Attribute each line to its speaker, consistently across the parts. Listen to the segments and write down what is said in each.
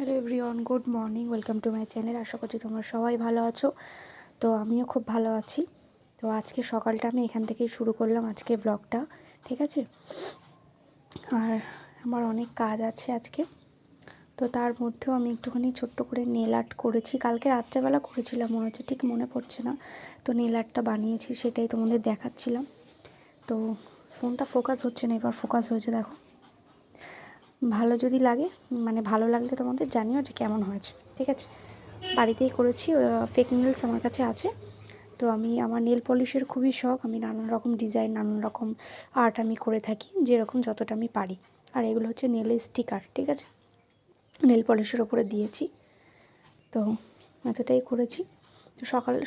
Speaker 1: Hello everyone, good morning, welcome to my channel. আশা করছি তোমরা সবাই ভালো আছো। তো আমিও খুব ভালো আছি। তো আজকে সকালটা আমি এখান থেকেই শুরু করলাম আজকে ব্লগটা, ঠিক আছে। আর আমার অনেক কাজ আছে আজকে, তো তার মধ্যেও আমি একটুখানি ছোট্ট করে নেল আর্ট করেছি। কালকে রাত্রেবেলা করেছিলাম মনে হচ্ছে, ঠিক মনে পড়ছে না। তো নেল আর্টটা বানিয়েছি, সেটাই তোমাদের দেখাচ্ছিলাম। তো ফোনটা ফোকাস হচ্ছে না, এবার ফোকাস হয়েছে, দেখো। ভালো যদি লাগে, মানে ভালো লাগলে তোমাদের জানিও যে কেমন হয়েছে, ঠিক আছে। বাড়িতেই করেছি, ফেক নেলস আমার কাছে আছে। তো আমার নেল পলিশের খুবই শখ। আমি নানান রকম ডিজাইন, নানান রকম আর্ট আমি করে থাকি, যেরকম যতটা আমি পারি। আর এগুলো হচ্ছে নেলের স্টিকার, ঠিক আছে, নেল পলিশের ওপরে দিয়েছি। তো এতটাই করেছি। তো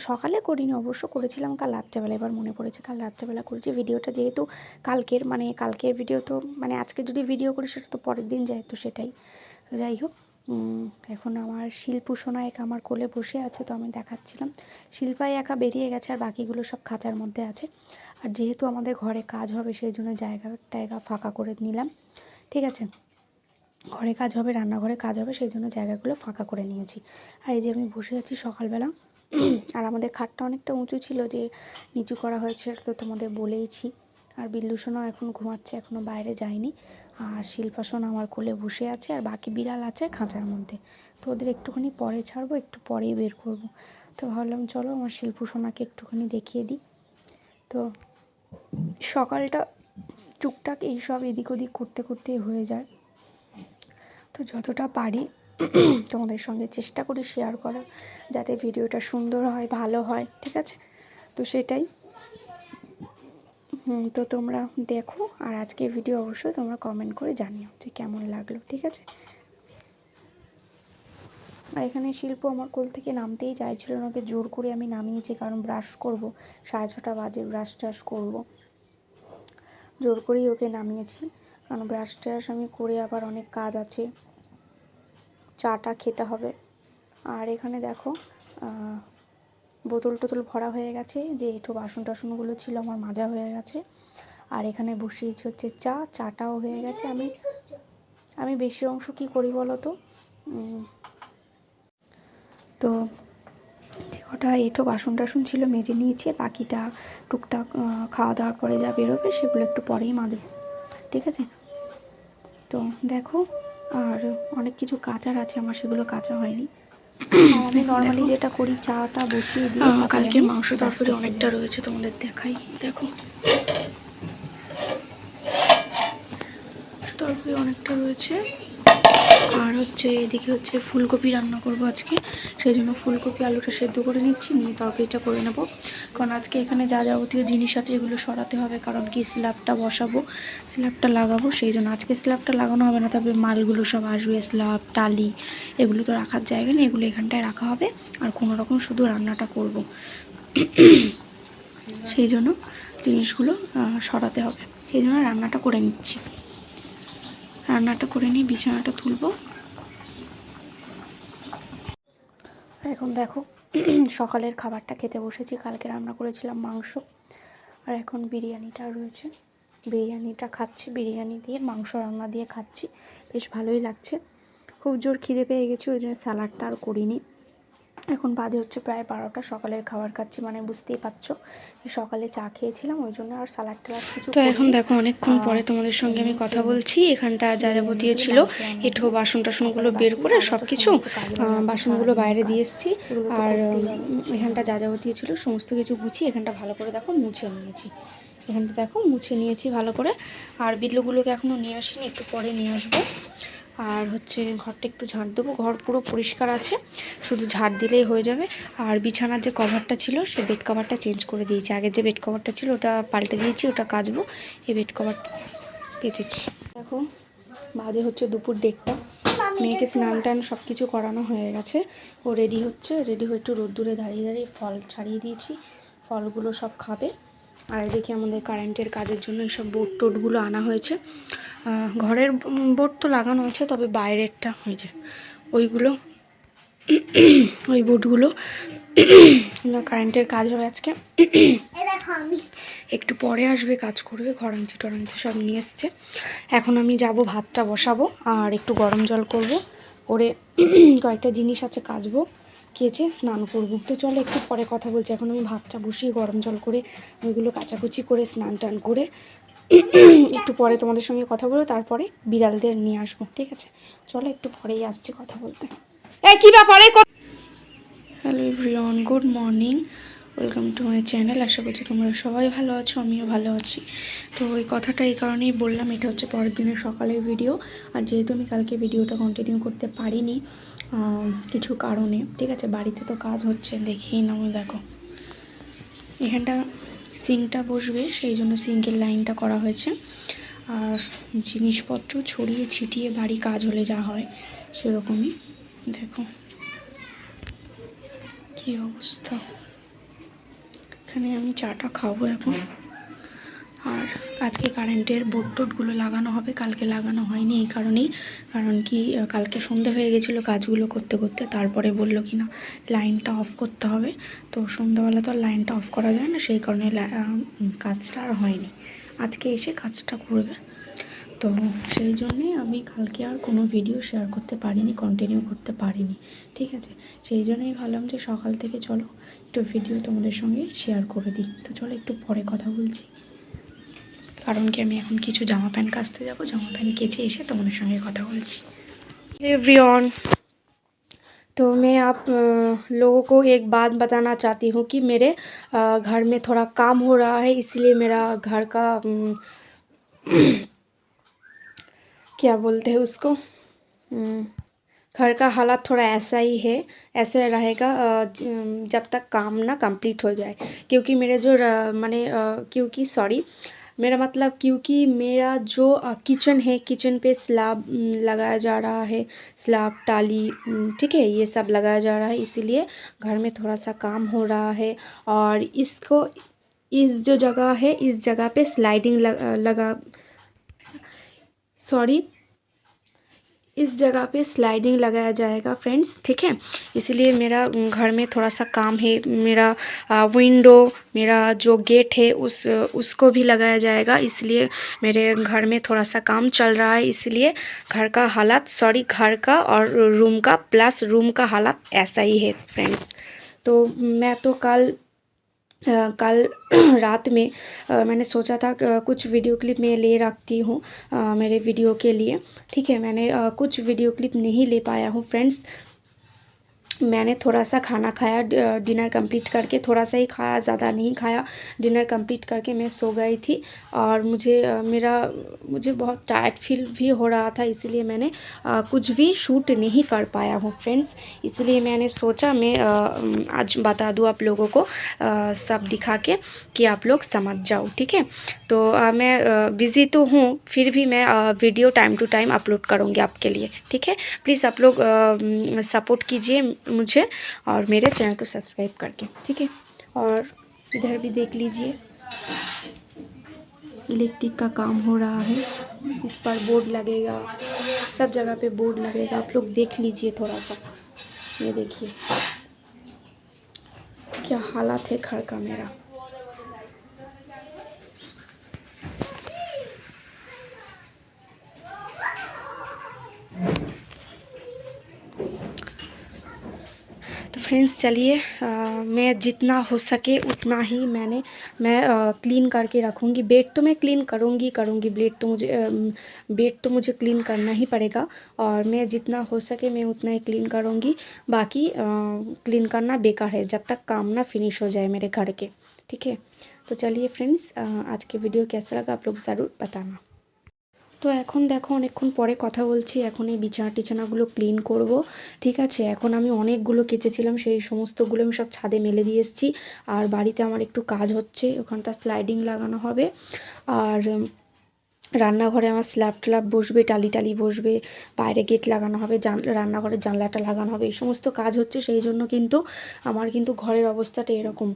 Speaker 1: সকালে করিনি অবশ্য, করেছিলাম কাল রাত্রেবেলা। এবার মনে পড়েছে কাল রাত্রেবেলা করেছি। ভিডিওটা যেহেতু কালকের ভিডিও, তো আজকে যদি ভিডিও করি সেটা তো পরের দিন যায়, তো সেটাই। যাই হোক, এখন আমার শিল্পু সোনা একা আমার কোলে বসে আছে, তো আমি দেখাচ্ছিলাম। শিল্পাই একা বেরিয়ে গেছে, আর বাকিগুলো সব খাঁচার মধ্যে আছে। আর যেহেতু আমাদের ঘরে কাজ হবে, সেই জন্য জায়গা ফাঁকা করে নিলাম, ঠিক আছে। ঘরে কাজ হবে, রান্নাঘরে কাজ হবে, সেই জন্য জায়গাগুলো ফাঁকা করে নিয়েছি। আর এই যে আমি বসে আছি সকালবেলা। আর আমাদের খাটটা অনেকটা উঁচু ছিল, যে নিচু করা হয়েছে তো তোমাদের বলেইছি। আর বিল্লুসোনাও এখন ঘুমাচ্ছে, এখনও বাইরে যায়নি। আর শিল্পাসন আমার কোলে বসে আছে, আর বাকি বিড়াল আছে খাঁচার মধ্যে। তো ওদের একটুখানি পরে ছাড়বো, একটু পরেই বের করব। তো ভাবলাম চলো আমার শিল্পুসোনাকে একটুখানি দেখিয়ে দিই। তো সকালটা টুকটাক এইসব এদিক ওদিক করতে করতেই হয়ে যায়। তো যতটা পারি তোমাদের সঙ্গে চেষ্টা করি শেয়ার করা, যাতে ভিডিওটা সুন্দর হয়, ভালো হয়, ঠিক আছে। তো সেটাই। তো তোমরা দেখো, আর আজকের ভিডিও অবশ্যই তোমরা কমেন্ট করে জানিও যে কেমন লাগলো, ঠিক আছে। আর এখানে শিল্প আমার কোল থেকে নামতেই চাইছিল না, ওকে জোর করে আমি নামিয়েছি, কারণ ব্রাশ করব, 6:30 বাজে, ব্রাশ ট্রাশ করবো, জোর করেই ওকে নামিয়েছি। কারণ ব্রাশ ট্রাশ আমি করে আবার অনেক কাজ আছে, চাটা খেতে হবে। আর এখানে দেখো বোতল টোতল ভরা হয়ে গেছে, যে এঁঠো বাসন টাসনগুলো ছিল আমার মাজা হয়ে গেছে। আর এখানে বসিয়েছি হচ্ছে চাটাও হয়ে গেছে। আমি বেশি অংশ কি করি বলো তো, তো যে কটা এঁঠো বাসন টাসন ছিল মেজে নিয়েছি, বাকিটা টুকটাক খাওয়া দাওয়ার পরে যা বেরোবে সেগুলো একটু পরেই মাজবো, ঠিক আছে। তো দেখো, আর অনেক কিছু কাচার আছে আমার, সেগুলো কাচা হয়নি। আমি নর্মালি যেটা করি, চাটা বসিয়ে দিয়ে কালকে মাংস তরকারি অনেকটা রয়েছে, তোমাদের দেখাই, দেখো তরকারি অনেকটা রয়েছে। আর হচ্ছে এদিকে হচ্ছে ফুলকপি রান্না করব আজকে, সেই জন্য ফুলকপি আলুটা সেদ্ধ করে নিচ্ছি, নিয়ে তরকারিটা করে নেব। কারণ আজকে এখানে যা যাবতীয় জিনিস আছে এগুলো সরাতে হবে, কারণ কি স্ল্যাবটা বসাবো, স্ল্যাবটা লাগাবো, সেই জন্য আজকে স্ল্যাবটা লাগানো হবে না, তবে মালগুলো সব আসবে, স্ল্যাব টালি এগুলো তো রাখার জায়গা নেই, এগুলো এখানটায় রাখা হবে। আর কোনো রকম শুধু রান্নাটা করব, সেই জন্য জিনিসগুলো সরাতে হবে, সেই জন্য রান্নাটা করে নিচ্ছি। রান্নাটা করে নিয়ে বিছানাটা তুলব। এখন দেখো সকালের খাবারটা খেতে বসেছি। কালকে রান্না করেছিলাম মাংস, আর এখন বিরিয়ানিটা রয়েছে, বিরিয়ানিটা খাচ্ছি। বিরিয়ানি দিয়ে মাংস রান্না দিয়ে খাচ্ছি, বেশ ভালোই লাগছে। খুব জোর খিদে পেয়ে গেছি, ওই জন্য স্যালাডটা আর করিনি। এখন বাজে হচ্ছে প্রায় 12টা, সকালের খাবার খাচ্ছি, মানে বুঝতেই পারছো সকালে চা খেয়েছিলাম, ওই জন্য আর স্যালাড টালাড কিছু। তো এখন দেখো অনেকক্ষণ পরে তোমাদের সঙ্গে আমি কথা বলছি। এখানটা যা যাবতীয় ছিল এঁঠো বাসন টাসনগুলো বের করে সব কিছু বাসনগুলো বাইরে দিয়ে এসেছি, আর এখানটা যা যাবতীয় ছিল সমস্ত কিছু গুছিয়ে এখানটা ভালো করে দেখো মুছে নিয়েছি। এখানটা দেখো মুছে নিয়েছি ভালো করে। আর বিল্লুগুলোকে এখনও নিয়ে আসিনি, একটু পরে নিয়ে আসবো। আর হচ্ছে ঘরটা একটু ঝাড় দেবো, ঘর পুরো পরিষ্কার আছে, শুধু ঝাড় দিলেই হয়ে যাবে। আর বিছানার যে কভারটা ছিল, সেই বেড কভারটা চেঞ্জ করে দিয়েছি। আগের যে বেড কভারটা ছিল ওটা পাল্টে দিয়েছি, ওটা কাচবো, এই বেড কভারটা পেতেছি। দেখো বাজে হচ্ছে দুপুর 1:30, মেয়েকে স্নান টান সব কিছু করানো হয়ে গেছে, ও রেডি হচ্ছে। রেডি হয়ে একটু রোদ্দুরে দাঁড়িয়ে দাঁড়িয়ে ফল ছাড়িয়ে দিয়েছি, ফলগুলো সব খাবে। আর এদিকে আমাদের কারেন্টের কাজের জন্য এইসব বোর্ড টোডগুলো আনা হয়েছে। ঘরের বোর্ড তো লাগানো আছে, তবে বাইরেরটা হয়েছে ওইগুলো, ওই বোর্ডগুলো কারেন্টের কাজ হবে আজকে। একটু পরে আসবে, কাজ করবে, ঘরাঞ্চি টরাঞ্চি সব নিয়ে এসছে। এখন আমি যাব ভাতটা বসাবো, আর একটু গরম জল করব, তারপরে কয়েকটা জিনিস আছে কাচবো, কেচে স্নান করবো। তো চলো একটু পরে কথা বলছি। এখন আমি ভাতটা বসিয়ে গরম জল করে ওইগুলো কাচাকুচি করে স্নান টান করে একটু পরে তোমাদের সঙ্গে কথা বলবো, তারপরে বিড়ালদের নিয়ে আসবো, ঠিক আছে? চলো একটু পরেই আসছি কথা বলতে। কী ব্যাপারে? Hello everyone, good morning, welcome to my channel. আশা করছি তোমরা সবাই ভালো আছো, আমিও ভালো আছি। তো এই কথাটা এই কারণেই বললাম, এটা হচ্ছে পরের দিনের সকালের ভিডিও। আর যেহেতু আমি কালকে ভিডিওটা কন্টিনিউ করতে পারিনি কিছু কারণে, ঠিক আছে, বাড়িতে তো কাজ হচ্ছে, দেখেই নাও, দেখো এখানটা সিঙ্কটা বসবে, সেই জন্য সিঙ্কের লাইনটা করা হয়েছে। আর জিনিসপত্র ছড়িয়ে ছিটিয়ে বাড়ি কাজ হলে যা হয় সেরকমই। দেখো কী অবস্থা। এখানে আমি চাটা খাবো এখন। আর আজকে কারেন্টের বোর্ড টোডগুলো লাগানো হবে, কালকে লাগানো হয়নি এই কারণেই, কারণ কি কালকে সন্ধে হয়ে গেছিলো কাজগুলো করতে করতে। তারপরে বললো কি না লাইনটা অফ করতে হবে, তো সন্ধ্যাবেলা তো আর লাইনটা অফ করা যায় না, সেই কারণে কাজটা আর হয়নি। আজকে এসে কাজটা করবে, তো সেই জন্যে আমি কালকে আর কোনো ভিডিও শেয়ার করতে পারিনি, কন্টিনিউ করতে পারিনি, ঠিক আছে? সেই জন্যই ভাবলাম যে সকাল থেকে চলো একটু ভিডিও তোমাদের সঙ্গে শেয়ার করে দিই। তো চলো একটু পরে কথা বলছি, কারণ কি আমি এখন কিছু জামা প্যান্ট কাচতে যাবো, জামা প্যান্ট কেচে এসে তোমাদের সঙ্গে কথা বলছি। एवरीवन, तो मैं आप लोगों को एक बात बताना चाहती हूँ कि मेरे घर में थोड़ा काम हो रहा है, इसलिए मेरा घर का क्या बोलते हैं उसको, घर का हालात थोड़ा ऐसा ही है, ऐसे रहेगा जब तक काम ना कंप्लीट हो जाए। क्योंकि मेरे जो क्योंकि सॉरी मेरा मतलब क्योंकि मेरा जो किचन है, किचन पे स्लैब लगाया जा रहा है, स्लैब टाली, ठीक है, ये सब लगाया जा रहा है, इसीलिए घर में थोड़ा सा काम हो रहा है। और इसको इस जो जगह है, इस जगह पे स्लाइडिंग इस जगह पे स्लाइडिंग लगाया जाएगा फ्रेंड्स, ठीक है। इसलिए मेरा घर में थोड़ा सा काम है, मेरा विंडो, मेरा जो गेट है उसको भी लगाया जाएगा, इसलिए मेरे घर में थोड़ा सा काम चल रहा है। इसलिए घर का हालात, घर का और रूम का प्लस रूम का हालात ऐसा ही है फ्रेंड्स। तो मैं तो कल रात में मैंने सोचा था कुछ वीडियो क्लिप मैं ले रखती हूँ मेरे वीडियो के लिए, ठीक है। मैंने कुछ वीडियो क्लिप नहीं ले पाया हूँ फ्रेंड्स। मैंने थोड़ा सा खाना खाया, डिनर कंप्लीट करके, थोड़ा सा ही खाया, ज़्यादा नहीं खाया। डिनर कंप्लीट करके मैं सो गई थी और मुझे बहुत टायर्ड फील भी हो रहा था, इसलिए मैंने कुछ भी शूट नहीं कर पाया हूँ फ्रेंड्स। इसलिए मैंने सोचा मैं आज बता दूँ आप लोगों को सब दिखा के कि आप लोग समझ जाओ, ठीक है। तो मैं बिज़ी तो हूँ, फिर भी मैं video time to time upload करूँगी आपके लिए, ठीक है। प्लीज़ आप लोग सपोर्ट कीजिए मुझे और मेरे चैनल को सब्सक्राइब करके, ठीक है। और इधर भी देख लीजिए, इलेक्ट्रिक का काम हो रहा है, इस पर बोर्ड लगेगा, सब जगह पे बोर्ड लगेगा, आप लोग देख लीजिए थोड़ा सा। ये देखिए क्या हालत है घर का मेरा। तो फ्रेंड्स चलिए, मैं जितना हो सके उतना ही मैं क्लीन करके रखूँगी। बेड तो मैं क्लीन करूँगी, बेड तो मुझे क्लीन करना ही पड़ेगा, और मैं जितना हो सके मैं उतना ही क्लीन करूँगी। बाकी क्लीन करना बेकार है जब तक काम ना फिनिश हो जाए मेरे घर के, ठीक है। तो चलिए फ्रेंड्स, आज के वीडियो कैसा लगा आप लोग ज़रूर बताना। তো এখন দেখো অনেকক্ষণ পরে কথা বলছি, এখন এই বিছানাগুলো ক্লিন করব, ঠিক আছে। এখন আমি অনেকগুলো কেচেছিলাম, সেই সমস্তগুলো আমি সব ছাদে মেলে দিয়ে এসেছি। আর বাড়িতে আমার একটু কাজ হচ্ছে, ওখানটা স্লাইডিং লাগানো হবে। আর রান্নাঘরে আমার স্ল্যাব বসবে, টালি বসবে, বাইরে গেট লাগানো হবে, রান্নাঘরের জানলাটা লাগানো হবে, এই সমস্ত কাজ হচ্ছে। সেই জন্য কিন্তু আমার ঘরের অবস্থাটা এরকম।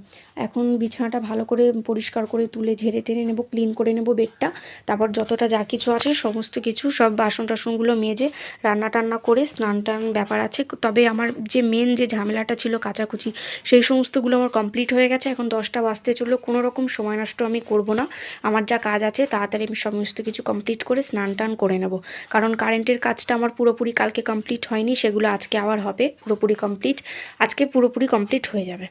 Speaker 1: এখন বিছানাটা ভালো করে পরিষ্কার করে তুলে ঝেড়ে টেনে নেব, ক্লিন করে নেব বেডটা। তারপর যতটা যা কিছু আছে সমস্ত কিছু, সব বাসন টাসনগুলো মেজে রান্না করে স্নান টান ব্যাপার আছে। তবে আমার যে মেন যে ঝামেলাটা ছিল কাচাকুচি, সেই সমস্তগুলো আমার কমপ্লিট হয়ে গেছে। এখন 10টা বাজতে চললো, কোনো রকম সময় নষ্ট আমি করব না। আমার যা কাজ আছে তাড়াতাড়ি আমি সমস্ত কিছু কমপ্লিট করে স্নান টান করে নেব, কারণ কারেন্টের কাজটা আমার পুরোপুরি কালকে কমপ্লিট হয়নি, সেগুলো আজকে আবার হবে পুরোপুরি কমপ্লিট, আজকে পুরোপুরি কমপ্লিট হয়ে যাবে।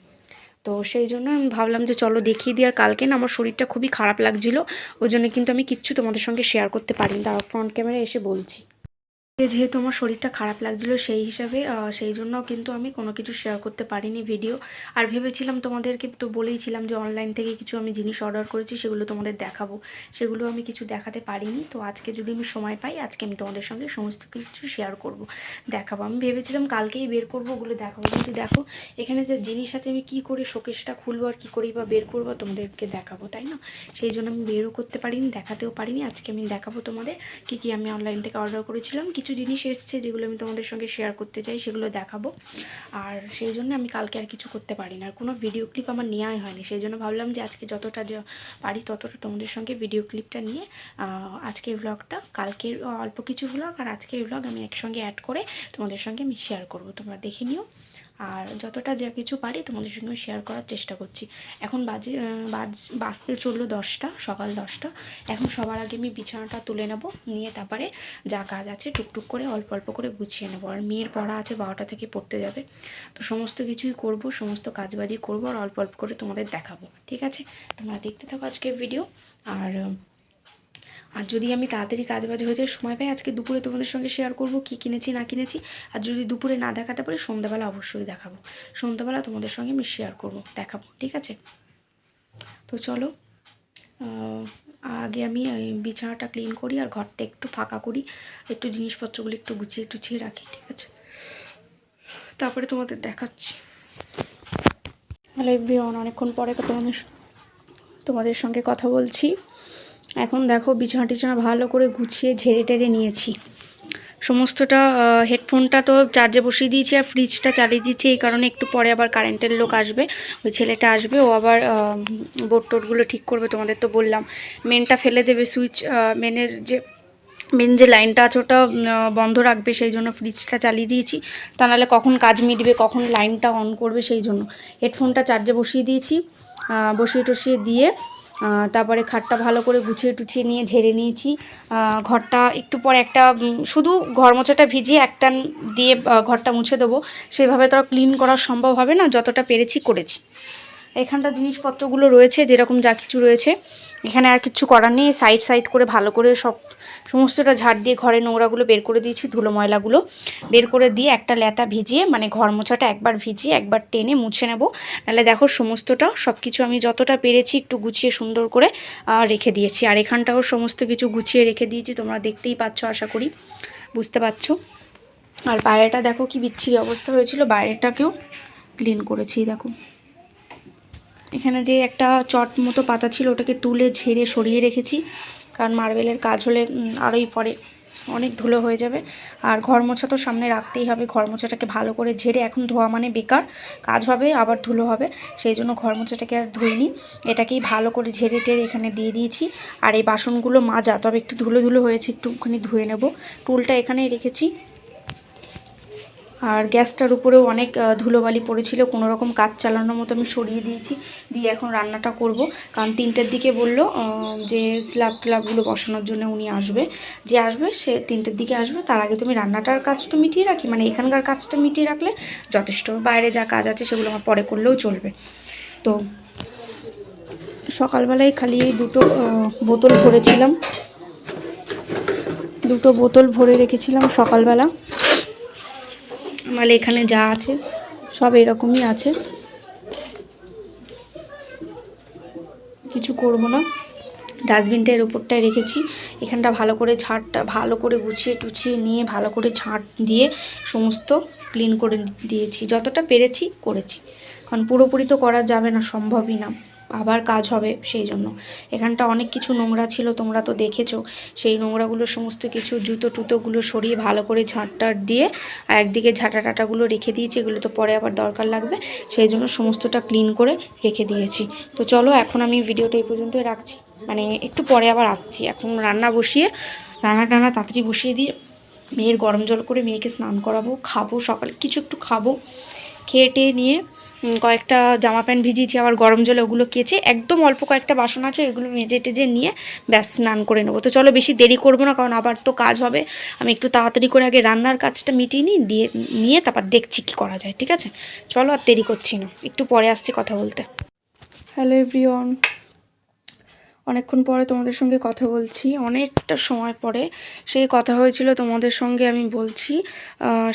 Speaker 1: তো সেই জন্য আমি ভাবলাম যে চলো দেখিয়ে দিই। আর কালকে না আমার শরীরটা খুবই খারাপ লাগছিলো, ওই জন্য কিন্তু আমি কিচ্ছু তোমাদের সঙ্গে শেয়ার করতে পারিনি। দাঁড়াও ফ্রন্ট ক্যামেরায় এসে বলছি। যেহেতু আমার শরীরটা খারাপ লাগছিলো সেই হিসাবে সেই জন্য কিন্তু আমি কোনো কিছু শেয়ার করতে পারিনি ভিডিও। আর ভেবেছিলাম তোমাদেরকে তো বলেইছিলাম যে অনলাইন থেকে কিছু আমি জিনিস অর্ডার করেছি, সেগুলো তোমাদের দেখাবো, সেগুলো আমি কিছু দেখাতে পারিনি। তো আজকে যদি আমি সময় পাই আজকে আমি তোমাদের সঙ্গে সমস্ত কিছু শেয়ার করব, দেখাবো। আমি ভেবেছিলাম কালকেই বের করবো, ওগুলো দেখাবো, কিন্তু দেখো এখানে যে জিনিস আছে আমি কি করে শোকেসটা খুলবো আর কী করেই বা বের করবো তোমাদেরকে দেখাবো, তাই না? সেই জন্য আমি বেরও করতে পারিনি, দেখাতেও পারিনি। আজকে আমি দেখাবো তোমাদের কি আমি অনলাইন থেকে অর্ডার করেছিলাম। কিছু জিনিস এসছে যেগুলো আমি তোমাদের সঙ্গে শেয়ার করতে চাই, সেগুলো দেখাবো। আর সেই জন্য আমি কালকে আর কিছু করতে পারি না, আর কোনো ভিডিও ক্লিপ আমার নেওয়াই হয়নি। সেই জন্য ভাবলাম যে আজকে যতটা পারি ততটা তোমাদের সঙ্গে ভিডিও ক্লিপটা নিয়ে আজকের ব্লগটা, কালকের অল্প কিছু ব্লগ আর আজকের ব্লগ আমি একসঙ্গে অ্যাড করে তোমাদের সঙ্গে আমি শেয়ার করব, তোমরা দেখে নিও। আর যতটা যা কিছু পারি তোমাদের সঙ্গে শেয়ার করার চেষ্টা করছি। এখন বাজতে চললো 10টা, সকাল 10টা। এখন সবার আগে আমি বিছানাটা তুলে নেব, নিয়ে তারপরে যা কাজ আছে টুকটুক করে অল্প অল্প করে গুছিয়ে নেবো। আর মেয়ের পড়া আছে 12টা থেকে পড়তে যাবে, তো সমস্ত কিছুই করব, সমস্ত কাজবাজি করবো আর অল্প অল্প করে তোমাদের দেখাবো, ঠিক আছে? তোমরা দেখতে থাকো আজকের ভিডিও। আর যদি আমি তাড়াতাড়ি কাজবাজ হয়ে যায়, সময় পাই, আজকে দুপুরে তোমাদের সঙ্গে শেয়ার করব কি কিনেছি না কিনেছি। আর যদি দুপুরে না দেখাতে পারি সন্ধ্যাবেলা অবশ্যই দেখাবো, সন্ধ্যাবেলা তোমাদের সঙ্গে আমি শেয়ার করব, দেখাবো, ঠিক আছে? তো চলো আগে আমি বিছানাটা ক্লিন করি আর ঘরটা একটু ফাঁকা করি, একটু জিনিসপত্রগুলো একটু গুছিয়ে রাখি, ঠিক আছে? তারপরে তোমাদের দেখাচ্ছি। হ্যালো এভরিওয়ান, অনেকক্ষণ পরে তোমাদের সঙ্গে কথা বলছি। এখন দেখো বিছানা ভালো করে গুছিয়ে ঝেড়ে টেরে নিয়েছি সমস্তটা। হেডফোনটা তো চার্জে বসিয়ে দিয়েছি আর ফ্রিজটা চালিয়ে দিয়েছি, এই কারণে একটু পরে আবার কারেন্টের লোক আসবে, ওই ছেলেটা আসবে, ও আবার বোর্ড টোডগুলো ঠিক করবে। তোমাদের তো বললাম মেনটা ফেলে দেবে, সুইচ মেন যে লাইনটা আছে ওটা বন্ধ রাখবে, সেই জন্য ফ্রিজটা চালিয়ে দিয়েছি। তা নাহলে কখন কাজ মিটবে, কখন লাইনটা অন করবে, সেই জন্য হেডফোনটা চার্জে বসিয়ে দিয়েছি। বসিয়ে দিয়ে তারপরে খাটটা ভালো করে গুছিয়ে নিয়ে ঝেড়ে নিয়েছি। ঘরটা একটু পরে একটা শুধু ঘর মোছাটা ভিজিয়ে একটা দিয়ে ঘরটা মুছে দেবো, সেভাবে তো ক্লিন করা সম্ভব হবে না, যতটা পেরেছি করেছি। এখানটা জিনিসপত্রগুলো রয়েছে যেরকম যা কিছু রয়েছে, এখানে আর কিছু করার নেই। সাইড করে ভালো করে সমস্তটা ঝাড় দিয়ে ঘরের নোংরাগুলো বের করে দিয়েছি, ধুলো ময়লাগুলো বের করে দিয়ে একটা ল্যাতা ভিজিয়ে, মানে ঘর মোছাটা একবার ভিজিয়ে একবার টেনে মুছে নেব। নাহলে দেখো সমস্তটা সব কিছু আমি যতটা পেরেছি একটু গুছিয়ে সুন্দর করে রেখে দিয়েছি। আর এখানটাও সমস্ত কিছু গুছিয়ে রেখে দিয়েছি, তোমরা দেখতেই পাচ্ছ, আশা করি বুঝতে পারছো। আর বাইরেটা দেখো কি বিচ্ছিরি অবস্থা হয়েছিল, বাইরেটাকেও ক্লিন করেছি। দেখো এখানে যে একটা চট মতো পাতা ছিল ওটাকে তুলে ঝেড়ে সরিয়ে রেখেছি, কারণ মার্বেলের কাজ হলে আরোই পরে অনেক ধুলো হয়ে যাবে। আর ঘর মোছা তো সামনে রাখতেই হবে, ঘর মোছাটাকে ভালো করে ঝেড়ে, এখন ধোয়া মানে বেকার, কাজ হবে আবার ধুলো হবে, সেই জন্য ঘর মোছাটাকে আর ধুইনি, এটাকেই ভালো করে ঝেড়ে টেরে এখানে দিয়ে দিয়েছি। আর এই বাসনগুলো মাজা, তবে একটু ধুলো হয়েছে, একটুখানি ধুয়ে নেব। টুলটা এখানেই রেখেছি। আর গ্যাসটার উপরেও অনেক ধুলোবালি পড়েছিল, কোনো রকম কাজ চালানোর মতো আমি সরিয়ে দিয়েছি, দিয়ে এখন রান্নাটা করব। কারণ 3টের দিকে বলল যে স্ল্যাবগুলো বসানোর জন্য উনি আসবে, যে আসবে সে 3টের দিকে আসবে। তার আগে তুমি রান্নাটার কাজটা মিটিয়ে রাখি, মানে এখানকার কাজটা মিটিয়ে রাখলে যথেষ্ট, বাইরে যা কাজ আছে সেগুলো আমার পরে করলেও চলবে। তো সকালবেলায় খালি এই 2টো বোতল ভরেছিলাম, 2টো বোতল ভরে রেখেছিলাম সকালবেলা। নাহলে এখানে যা আছে সব এরকমই আছে, কিছু করব না। ডাস্টবিনটা এর উপরটায় রেখেছি, এখানটা ভালো করে ঝাড়টা ভালো করে গুছিয়ে নিয়ে ভালো করে ঝাঁট দিয়ে সমস্ত ক্লিন করে দিয়েছি, যতটা পেরেছি করেছি, কারণ পুরোপুরি তো করা যাবে না, সম্ভবই না, আবার কাজ হবে। সেই জন্য এখানটা অনেক কিছু নোংরা ছিল, তোমরা তো দেখেছো, সেই নোংরাগুলো সমস্ত কিছু জুতোগুলো সরিয়ে ভালো করে ঝাঁটটার দিয়ে আর একদিকে ঝাঁটাটাগুলো রেখে দিয়েছি, এগুলো তো পরে আবার দরকার লাগবে, সেই জন্য সমস্তটা ক্লিন করে রেখে দিয়েছি। তো চলো এখন আমি ভিডিওটা এই পর্যন্তই রাখছি, মানে একটু পরে আবার আসছি। এখন রান্না তাড়াতাড়ি বসিয়ে দিয়ে মেয়ের গরম জল করে মেয়েকে স্নান করাবো, খাবো, সকালে কিছু একটু খাবো, খেয়ে টেয়ে নিয়ে কয়েকটা জামা প্যান্ট ভিজিয়েছি, আবার গরম জলে ওগুলো কেচে একদম অল্প কয়েকটা বাসন আছে এগুলো মেজে টেজে নিয়ে ব্যাস স্নান করে নেবো। তো চলো বেশি দেরি করবো না, কারণ আবার তো কাজ হবে। আমি একটু তাড়াতাড়ি করে আগে রান্নার কাজটা মিটিয়ে নিয়ে তারপর দেখছি কী করা যায়। ঠিক আছে, চলো আর দেরি করছি না, একটু পরে আসছি কথা বলতে। হ্যালো এভরিওয়ান, অনেকক্ষণ পরে তোমাদের সঙ্গে কথা বলছি, অনেকটা সময় পরে। সেই কথা হয়েছিল তোমাদের সঙ্গে আমি বলছি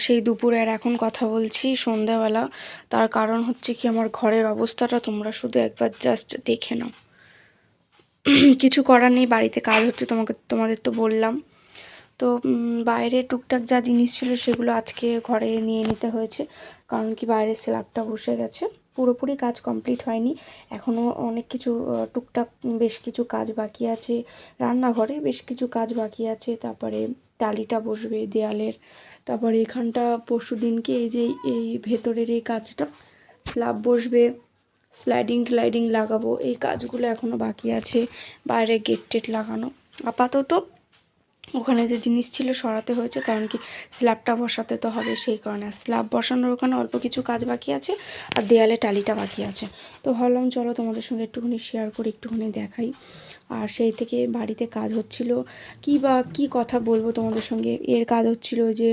Speaker 1: সেই দুপুরে, আর এখন কথা বলছি সন্ধ্যাবেলা। তার কারণ হচ্ছে কি, আমার ঘরের অবস্থাটা তোমরা শুধু একবার জাস্ট দেখে নাও। কিছু করার নেই, বাড়িতে কাজ হচ্ছে, তোমাদের তো বললাম। তো বাইরে টুকটাক যা জিনিস ছিল সেগুলো আজকে ঘরে নিয়ে নিতে হয়েছে, কারণ কি বাইরের স্ল্যাবটা বসে গেছে, পুরোপুরি কাজ কমপ্লিট হয়নি এখনও, অনেক কিছু টুকটাক বেশ কিছু কাজ বাকি আছে, রান্নাঘরে বেশ কিছু কাজ বাকি আছে। তারপরে টালিটা বসবে দেয়ালের, তারপরে এখানটা পরশু দিনকে এই ভেতরের এই কাজটা স্ল্যাব বসবে, স্লাইডিং লাগাবো, এই কাজগুলো এখনও বাকি আছে। বাইরে গেট টেট লাগানো, আপাতত ওখানে যে জিনিস ছিল সরাতে হয়েছে, কারণ কি স্ল্যাবটা বসাতে তো হবে, সেই কারণে স্ল্যাব বসানোর ওখানে অল্প কিছু কাজ বাকি আছে, আর দেয়ালে টালিটা বাকি আছে। তো ভাবলাম চলো তোমাদের সঙ্গে একটুখানি শেয়ার করি, একটুখানি দেখাই। আর সেই থেকে বাড়িতে কাজ হচ্ছিল, কি কথা বলবো তোমাদের সঙ্গে, এর কাজ হচ্ছিল যে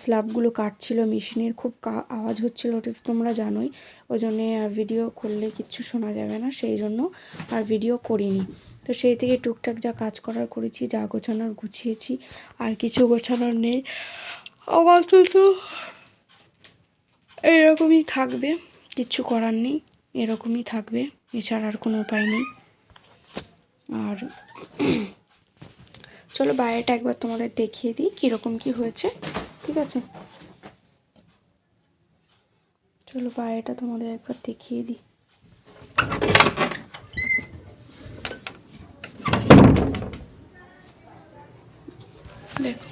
Speaker 1: স্ল্যাবগুলো কাটছিল মেশিনের, খুব আওয়াজ হচ্ছিল, ওটা তো তোমরা জানোই। ওই জন্যে ভিডিও করলে কিচ্ছু শোনা যাবে না, সেই জন্য আর ভিডিও করিনি। তো সেই থেকে টুকটাক যা কাজ করার করেছি, যা গোছানোর গুছিয়েছি, আর কিছু গোছানোর নেই। আপাতত এরকমই থাকবে, কিচ্ছু করার নেই, এরকমই থাকবে, এছাড়া আর কোনো উপায় নেই। আর চলো বাইরেটা একবার তোমাদের দেখিয়ে দিই কীরকম কি হয়েছে। ঠিক আছে, চলো বাইরেটা তোমাদের একবার দেখিয়ে দিই। দেখো,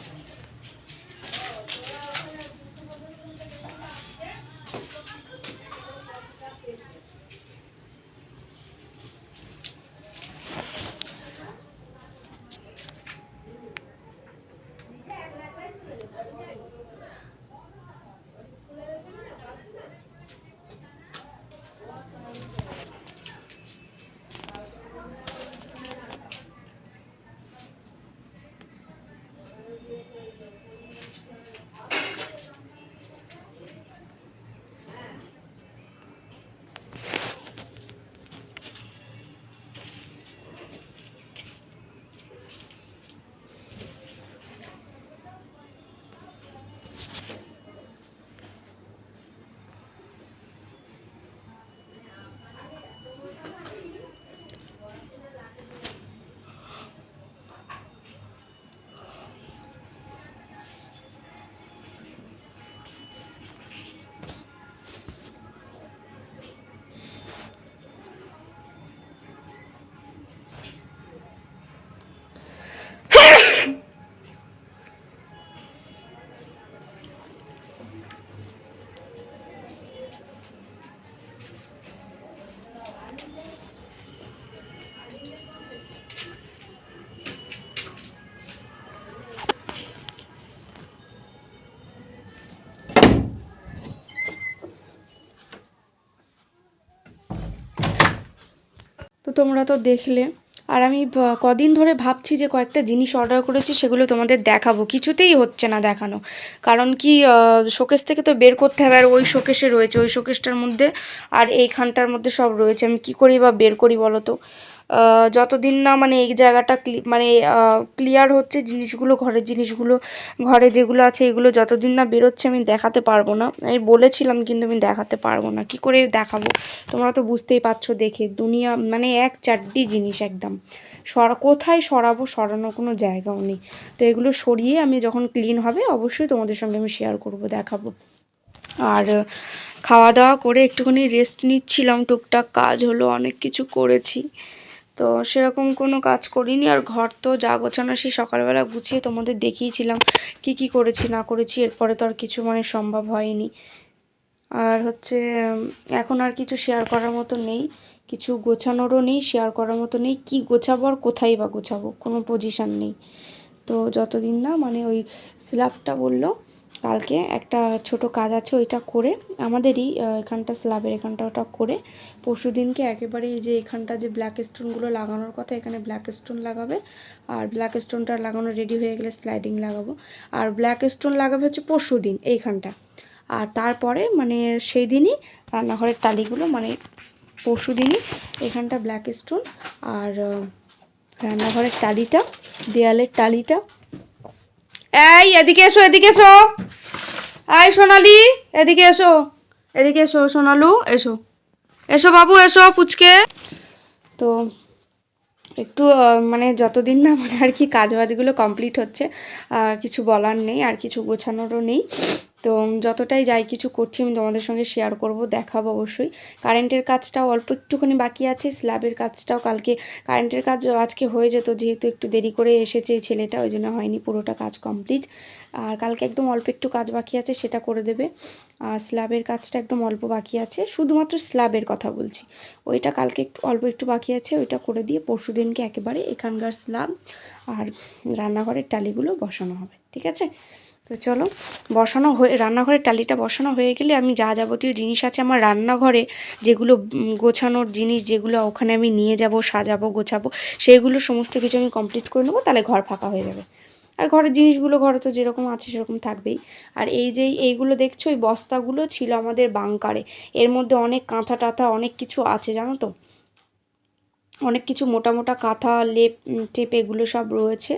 Speaker 1: তো তোমরা তো দেখলে, আর আমি কদিন ধরে ভাবছি যে কয়েকটা জিনিস অর্ডার করেছি সেগুলো তোমাদের দেখাবো, কিছুতেই হচ্ছে না দেখানো। কারণ কি শোকেস থেকে তো বের করতে হবে, আর ওই শোকেসে রয়েছে, ওই শোকেসটার মধ্যে আর এইখানটার মধ্যে সব রয়েছে, আমি কি করি বা বের করি বলো তো। যতদিন না মানে এই জায়গাটা ক্লিয়ার হচ্ছে জিনিসগুলো, ঘরের জিনিসগুলো, ঘরে যেগুলো আছে এগুলো যতদিন না বেরোচ্ছে আমি দেখাতে পারবো না। আমি বলেছিলাম কিন্তু আমি দেখাতে পারবো না, কি করে দেখাবো, তোমরা তো বুঝতেই পারছো দেখে, দুনিয়া মানে এক চারটি জিনিস একদম কোথায় সরাবো, সরানোর কোনো জায়গাও নেই। তো এগুলো সরিয়ে আমি যখন ক্লিন হবে অবশ্যই তোমাদের সঙ্গে আমি শেয়ার করব, দেখাবো। আর খাওয়া দাওয়া করে একটুখানি রেস্ট নিচ্ছিলাম, টুকটাক কাজ হলো, অনেক কিছু করেছি, তো সেরকম কোনো কাজ করিনি। আর ঘর তো যা গোছানো সেই সকালবেলা গুছিয়ে তোমাদের দেখিয়েছিলাম কি করেছি না করেছি, এরপরে তো আর কিছু মানে সম্ভব হয়নি। আর হচ্ছে এখন আর কিছু শেয়ার করার মতো নেই, কিছু গোছানোরও নেই, শেয়ার করার মতো নেই, কি গোছাবো আর কোথায় বা গোছাবো, কোনো পজিশান নেই। তো যতদিন না মানে ওই স্ল্যাবটা বললো কালকে একটা ছোট কাজ আছে, ওইটা করে আমাদেরই এখানটা স্ল্যাবের এখানটা ওটা করে পরশু দিনকে একেবারে এই যে এখানটা যে ব্ল্যাক স্টোনগুলো লাগানোর কথা, এখানে ব্ল্যাক স্টোন লাগাবে। আর ব্ল্যাক স্টোনটা লাগানো রেডি হয়ে গেলে স্লাইডিং লাগাবো। আর ব্ল্যাক স্টোন লাগাবে হচ্ছে পরশু দিন এইখানটা। আর তারপরে মানে সেই দিনই রান্নাঘরের টালিগুলো, মানে পরশু দিনই এখানটা ব্ল্যাক স্টোন আর রান্নাঘরের টালিটা, দেয়ালের টালিটা। এই এদিকে এসো, এদিকে এসো, আয় সোনালি, এদিকে এসো, এদিকে এসো সোনালু, এসো এসো বাবু, এসো পুচকে। তো একটু মানে যতদিন না মানে আর কি কাজবাজগুলো কমপ্লিট হচ্ছে, কিছু বলার নেই, আর কিছু গোছানোরও নেই। তো যতটাই যাই কিছু করছি আমি তোমাদের সঙ্গে শেয়ার করব, দেখাবো অবশ্যই। কারেন্টের কাজটাও অল্প একটুখানি বাকি আছে, স্ল্যাবের কাজটাও কালকে, কারেন্টের কাজ আজকে হয়ে যেত, যেহেতু একটু দেরি করে এসেছে এই ছেলেটা, ওই জন্য হয়নি পুরোটা কাজ কমপ্লিট। আর কালকে একদম অল্প একটু কাজ বাকি আছে, সেটা করে দেবে। আর স্ল্যাবের কাজটা একদম অল্প বাকি আছে, শুধুমাত্র স্ল্যাবের কথা বলছি, ওইটা কালকে একটু অল্প একটু বাকি আছে, ওইটা করে দিয়ে পরশু দিনকে একেবারে এখানকার স্ল্যাব আর রান্নাঘরের টালিগুলো বসানো হবে, ঠিক আছে? তো চলো, বসানো হয়ে রান্নাঘরের টালিটা বসানো হয়ে গেলে আমি যা যাবতীয় জিনিস আছে আমার রান্নাঘরে, যেগুলো গোছানোর জিনিস, যেগুলো ওখানে আমি নিয়ে যাব, সাজাবো, গোছাবো, সেইগুলো সমস্ত কিছু আমি কমপ্লিট করে নেবো, তাহলে ঘর ফাঁকা হয়ে যাবে। আর ঘরের জিনিসগুলো ঘরে তো যেরকম আছে সেরকম থাকবেই। আর এই যে এইগুলো দেখছো, এই বস্তাগুলো ছিল আমাদের বাংকারে, এর মধ্যে অনেক কাঁথা টাথা অনেক কিছু আছে জানো তো, অনেক কিছু মোটা মোটা কাঁথা লেপ টেপ এগুলো সব রয়েছে,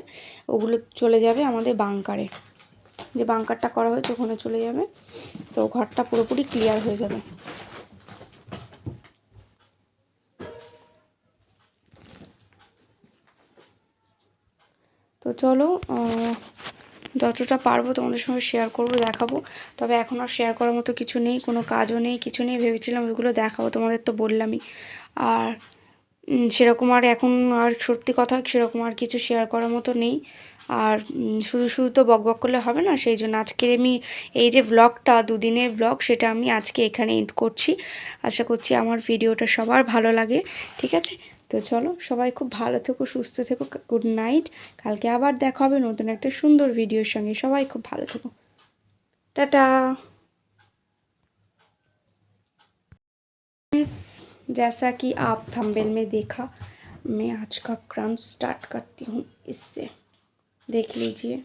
Speaker 1: ওগুলো চলে যাবে আমাদের বাংকারে, যে বাংকারটা করা হয়েছে ওখানে চলে যাবে। তো ঘরটা পুরোপুরি ক্লিয়ার হয়ে যাবে। তো চলো, যতটা পারবো তোমাদের সঙ্গে শেয়ার করব, দেখাবো। তবে এখন আর শেয়ার করার মতো কিছু নেই, কোনো কাজও নেই, কিছু নেই, ভেবেছিলাম ওইগুলো দেখাবো, তোমাদের তো বললামই। আর সেরকম আর এখন আর সত্যি কথা সেরকম আর কিছু শেয়ার করার মতো নেই। আর শুধু শুধু তো বকবক করলে হবে না, সেই জন্য আজকের আমি এই যে ব্লগটা, দুদিনের ব্লগ, সেটা আমি আজকে এখানে এন্ড করছি। আশা করছি আমার ভিডিওটা সবার ভালো লাগে, ঠিক আছে? তো চলো, সবাই খুব ভালো থেকো, সুস্থ থেকো, গুড নাইট। কালকে আবার দেখা হবে নতুন একটা সুন্দর ভিডিওর সঙ্গে। সবাই খুব ভালো থেকো, টাটা। जैसा कि आप थंबनेल में देखा, मैं आज का क्रम स्टार्ट करती हूँ इससे, देख लीजिए।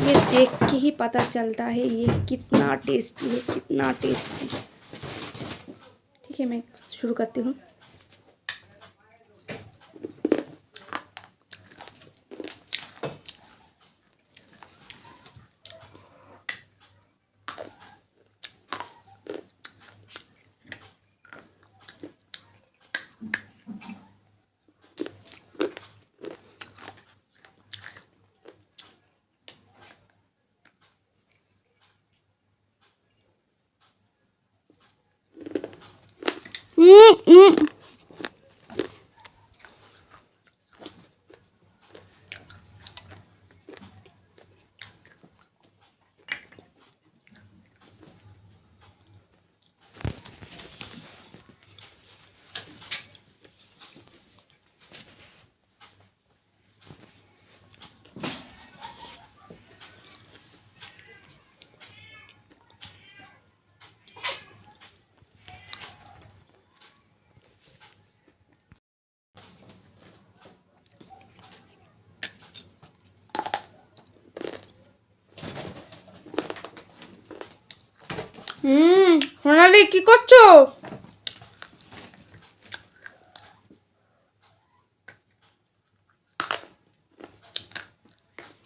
Speaker 1: ये देख के ही पता चलता है ये कितना टेस्टी है, कितना टेस्टी। ठीक है, मैं शुरू करती हूँ। সোনালি কি করছো?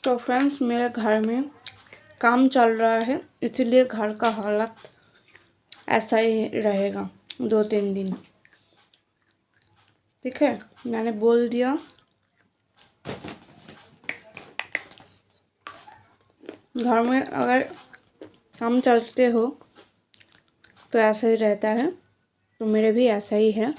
Speaker 1: तो फ्रेंड्स, मेरे घर में काम चल रहा है, इसलिए घर का हालत ऐसा ही रहेगा 2-3 दिन, ठीक है? मैंने बोल दिया। घर में अगर काम चलते हो तो ऐसा ही रहता है, तो मेरे भी ऐसा ही है।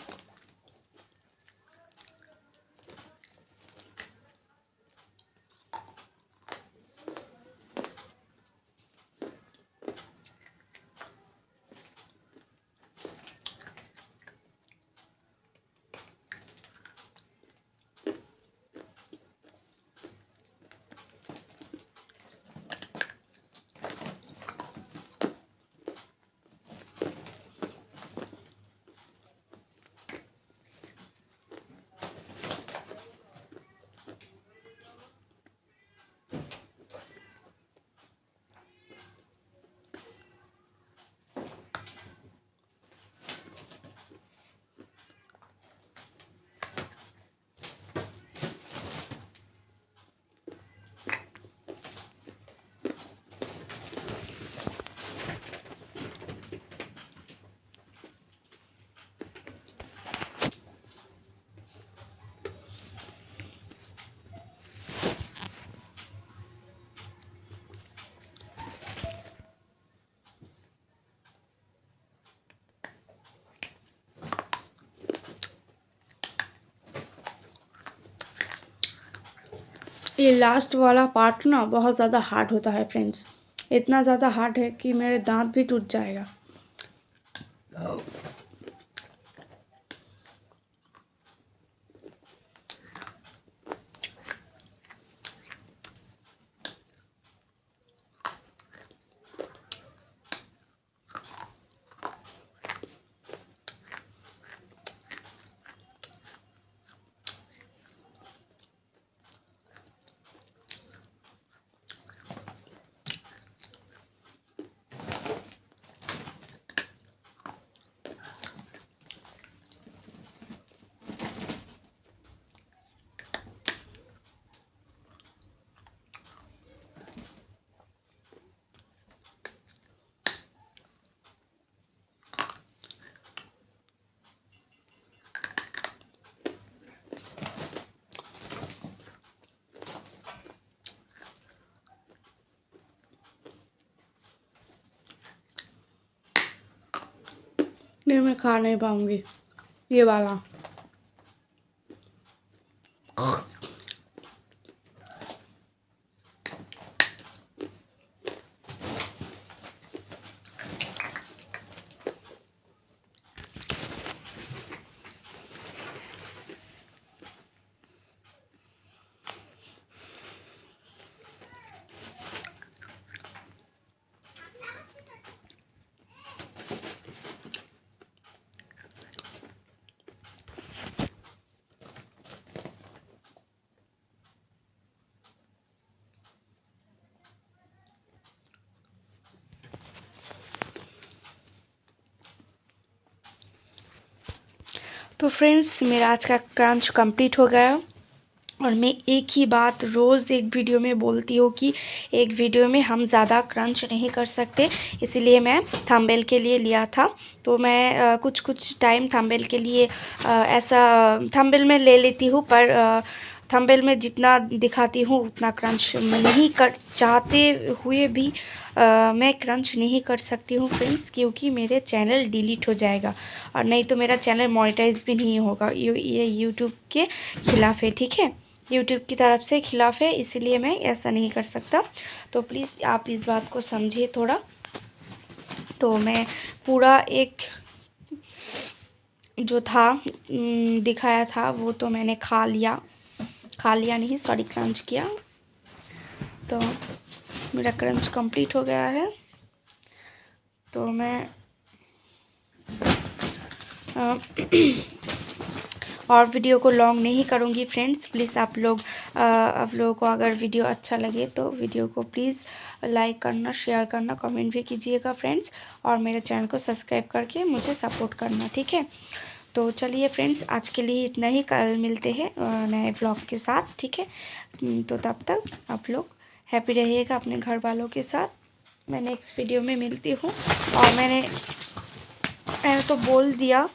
Speaker 1: ये लास्ट वाला पार्ट ना बहुत ज़्यादा हार्ड होता है फ्रेंड्स, इतना ज़्यादा हार्ड है कि मेरे दांत भी टूट जाएगा। नहीं, मैं खा नहीं पाऊँगी ये वाला। तो फ्रेंड्स, मेरा आज का क्रंच कंप्लीट हो गया और मैं एक ही बात रोज़ एक वीडियो में बोलती हूँ कि एक वीडियो में हम ज़्यादा क्रंच नहीं कर सकते, इसलिए मैं थंबनेल के लिए लिया था। तो मैं कुछ कुछ टाइम थंबनेल के लिए ऐसा थंबनेल में ले लेती हूँ, पर थंबनेल में जितना दिखाती हूँ उतना क्रंच नहीं कर चाहते हुए भी मैं क्रंच नहीं कर सकती हूँ फ्रेंड्स, क्योंकि मेरे चैनल डिलीट हो जाएगा और नहीं तो मेरा चैनल मोनेटाइज भी नहीं होगा। ये यूट्यूब के खिलाफ़ है, ठीक है, यूट्यूब की तरफ से खिलाफ़ है, इसलिए मैं ऐसा नहीं कर सकता। तो प्लीज़ आप इस बात को समझिए थोड़ा। तो मैं पूरा एक जो था दिखाया था वो तो मैंने खा लिया नहीं, सॉरी, क्रंच किया। तो मेरा क्रंच कंप्लीट हो गया है। तो मैं और वीडियो को लॉन्ग नहीं करूँगी फ्रेंड्स। प्लीज़ आप लोगों को अगर वीडियो अच्छा लगे तो वीडियो को प्लीज़ लाइक करना, शेयर करना, कमेंट भी कीजिएगा फ्रेंड्स, और मेरे चैनल को सब्सक्राइब करके मुझे सपोर्ट करना, ठीक है। तो चलिए फ्रेंड्स, आज के लिए इतना ही, कल मिलते हैं नए ब्लॉग के साथ, ठीक है। तो तब तक आप लोग हैप्पी रहिएगा अपने घर वालों के साथ। मैं नेक्स्ट वीडियो में मिलती हूँ। और मैंने तो बोल दिया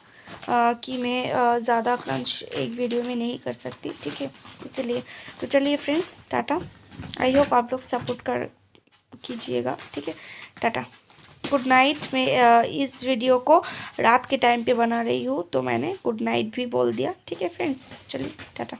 Speaker 1: कि मैं ज़्यादा क्रंच एक वीडियो में नहीं कर सकती, ठीक है, इसलिए। तो चलिए फ्रेंड्स, टाटा। आई होप आप लोग सपोर्ट कीजिएगा, ठीक है। Tata, good night. मैं इस वीडियो को रात के टाइम पे बना रही हूँ, तो मैंने गुड नाइट भी बोल दिया, ठीक है फ्रेंड्स। चलिए टाटा।